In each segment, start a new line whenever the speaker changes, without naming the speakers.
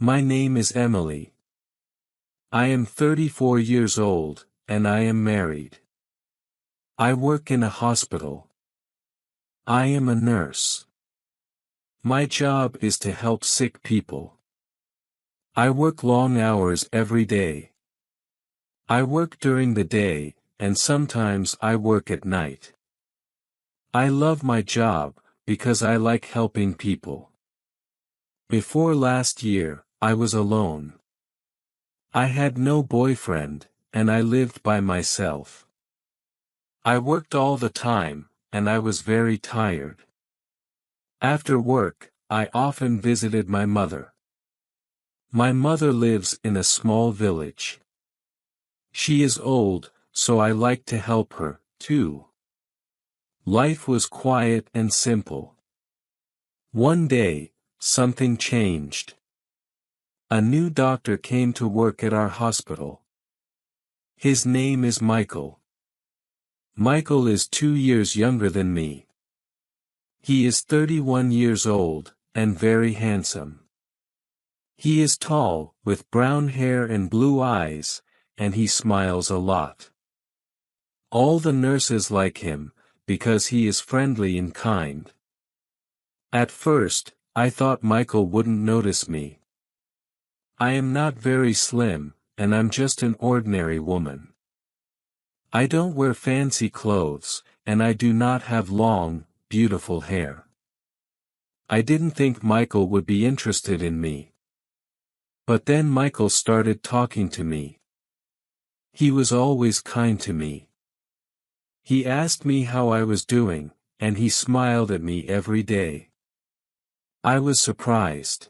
My name is Emily. I am 34 years old, and I am married. I work in a hospital. I am a nurse. My job is to help sick people. I work long hours every day. I work during the day, and sometimes I work at night. I love my job, because I like helping people. Before last year, I was alone. I had no boyfriend, and I lived by myself. I worked all the time, and I was very tired. After work, I often visited my mother. My mother lives in a small village. She is old, so I like to help her, too. Life was quiet and simple. One day, something changed. A new doctor came to work at our hospital. His name is Michael. Michael is 2 years younger than me. He is 31 years old, and very handsome. He is tall, with brown hair and blue eyes, and he smiles a lot. All the nurses like him, because he is friendly and kind. At first, I thought Michael wouldn't notice me. I am not very slim, and I'm just an ordinary woman. I don't wear fancy clothes, and I do not have long, beautiful hair. I didn't think Michael would be interested in me. But then Michael started talking to me. He was always kind to me. He asked me how I was doing, and he smiled at me every day. I was surprised.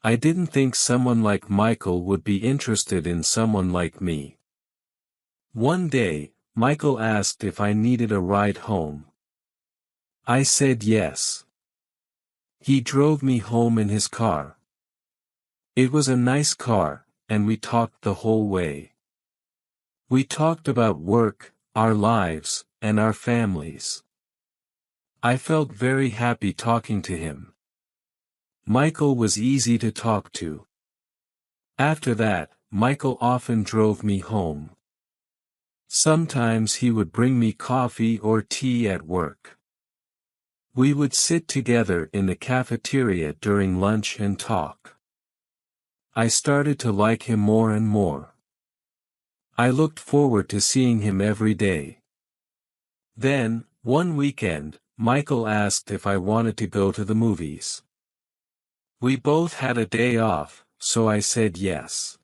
I didn't think someone like Michael would be interested in someone like me. One day, Michael asked if I needed a ride home. I said yes. He drove me home in his car. It was a nice car, and we talked the whole way. We talked about work, our lives, and our families. I felt very happy talking to him. Michael was easy to talk to. After that, Michael often drove me home. Sometimes he would bring me coffee or tea at work. We would sit together in the cafeteria during lunch and talk. I started to like him more and more. I looked forward to seeing him every day. Then, one weekend, Michael asked if I wanted to go to the movies. We both had a day off, so I said yes.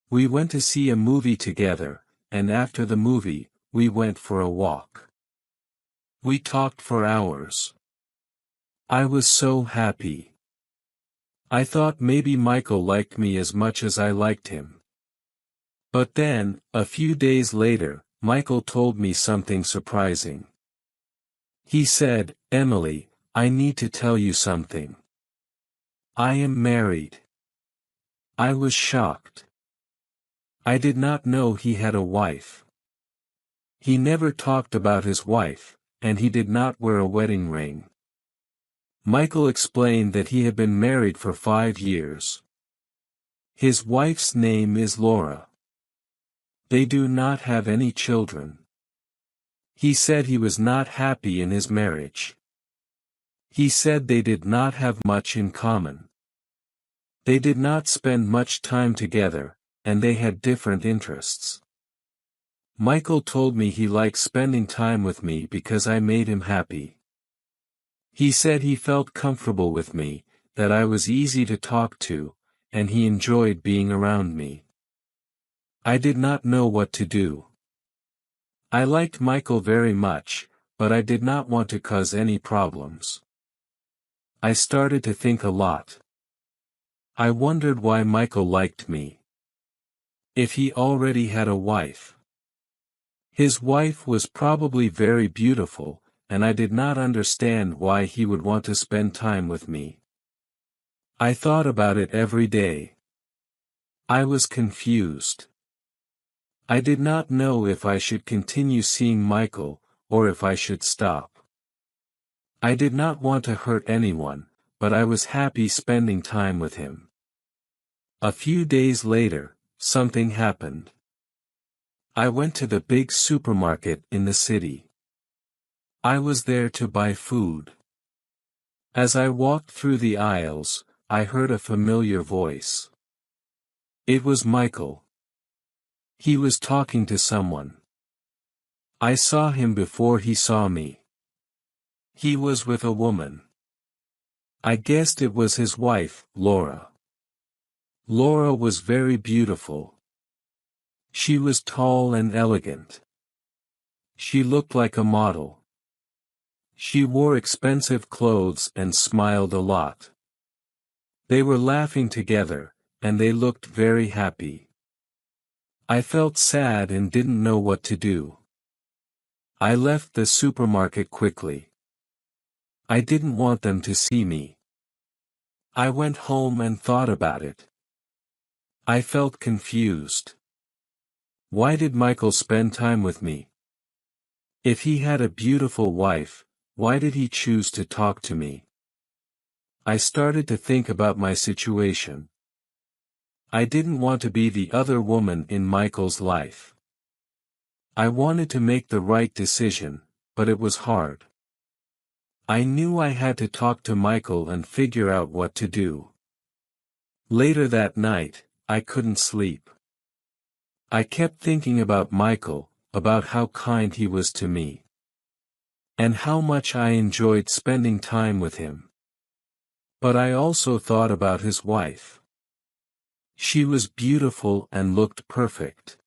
We went to see a movie together, and after the movie, we went for a walk. We talked for hours. I was so happy. I thought maybe Michael liked me as much as I liked him. But then, a few days later, Michael told me something surprising. He said, "Emily, I need to tell you something. I am married." I was shocked. I did not know he had a wife. He never talked about his wife, and he did not wear a wedding ring. Michael explained that he had been married for 5 years. His wife's name is Laura. They do not have any children. He said he was not happy in his marriage. He said they did not have much in common. They did not spend much time together, and they had different interests. Michael told me he liked spending time with me because I made him happy. He said he felt comfortable with me, that I was easy to talk to, and he enjoyed being around me. I did not know what to do. I liked Michael very much, but I did not want to cause any problems. I started to think a lot. I wondered why Michael liked me. If he already had a wife. His wife was probably very beautiful, and I did not understand why he would want to spend time with me. I thought about it every day. I was confused. I did not know if I should continue seeing Michael, or if I should stop. I did not want to hurt anyone, but I was happy spending time with him. A few days later, something happened. I went to the big supermarket in the city. I was there to buy food. As I walked through the aisles, I heard a familiar voice. It was Michael. He was talking to someone. I saw him before he saw me. He was with a woman. I guessed it was his wife, Laura. Laura was very beautiful. She was tall and elegant. She looked like a model. She wore expensive clothes and smiled a lot. They were laughing together, and they looked very happy. I felt sad and didn't know what to do. I left the supermarket quickly. I didn't want them to see me. I went home and thought about it. I felt confused. Why did Michael spend time with me? If he had a beautiful wife, why did he choose to talk to me? I started to think about my situation. I didn't want to be the other woman in Michael's life. I wanted to make the right decision, but it was hard. I knew I had to talk to Michael and figure out what to do. Later that night, I couldn't sleep. I kept thinking about Michael, about how kind he was to me. And how much I enjoyed spending time with him. But I also thought about his wife. She was beautiful and looked perfect.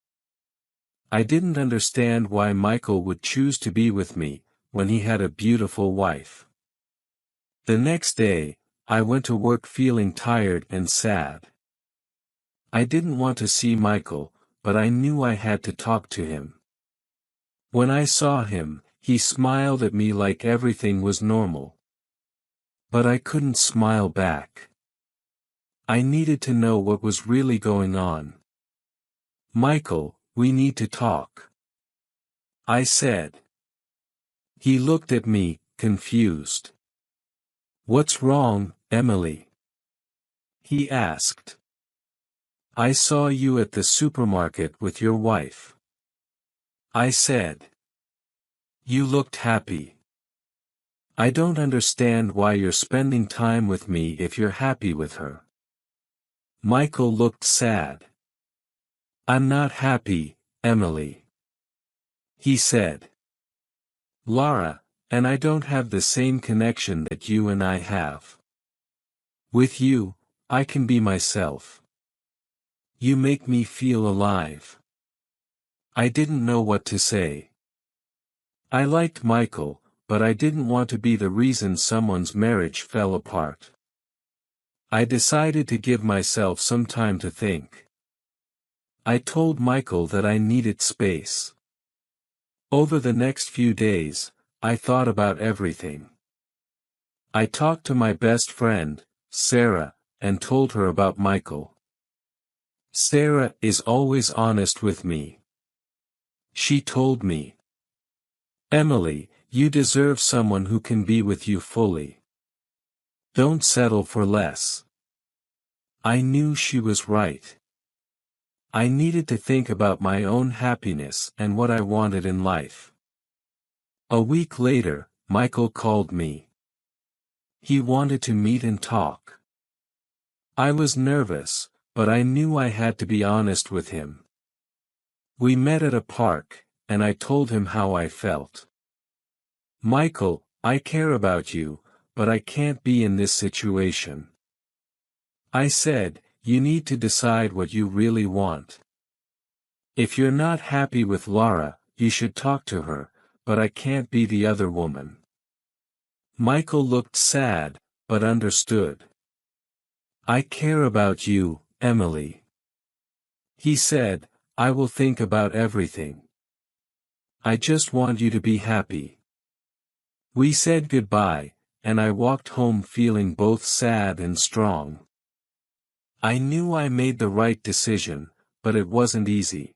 I didn't understand why Michael would choose to be with me, when he had a beautiful wife. The next day, I went to work feeling tired and sad. I didn't want to see Michael, but I knew I had to talk to him. When I saw him, he smiled at me like everything was normal. But I couldn't smile back. I needed to know what was really going on. Michael, we need to talk. I said. He looked at me, confused. What's wrong, Emily? He asked. I saw you at the supermarket with your wife. I said. You looked happy. I don't understand why you're spending time with me if you're happy with her. Michael looked sad. I'm not happy, Emily. He said. Laura, and I don't have the same connection that you and I have. With you, I can be myself. You make me feel alive. I didn't know what to say. I liked Michael, but I didn't want to be the reason someone's marriage fell apart. I decided to give myself some time to think. I told Michael that I needed space. Over the next few days, I thought about everything. I talked to my best friend, Sarah, and told her about Michael. Sarah is always honest with me. She told me, Emily, you deserve someone who can be with you fully. Don't settle for less. I knew she was right. I needed to think about my own happiness and what I wanted in life. A week later, Michael called me. He wanted to meet and talk. I was nervous, but I knew I had to be honest with him. We met at a park, and I told him how I felt. Michael, I care about you, but I can't be in this situation. I said, you need to decide what you really want. If you're not happy with Laura, you should talk to her, but I can't be the other woman. Michael looked sad, but understood. I care about you, Emily. He said, I will think about everything. I just want you to be happy. We said goodbye, and I walked home feeling both sad and strong. I knew I made the right decision, but it wasn't easy.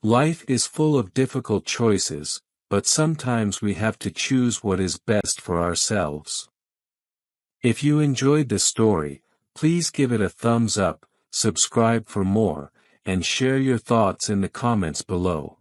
Life is full of difficult choices, but sometimes we have to choose what is best for ourselves. If you enjoyed this story, please give it a thumbs up, subscribe for more, and share your thoughts in the comments below.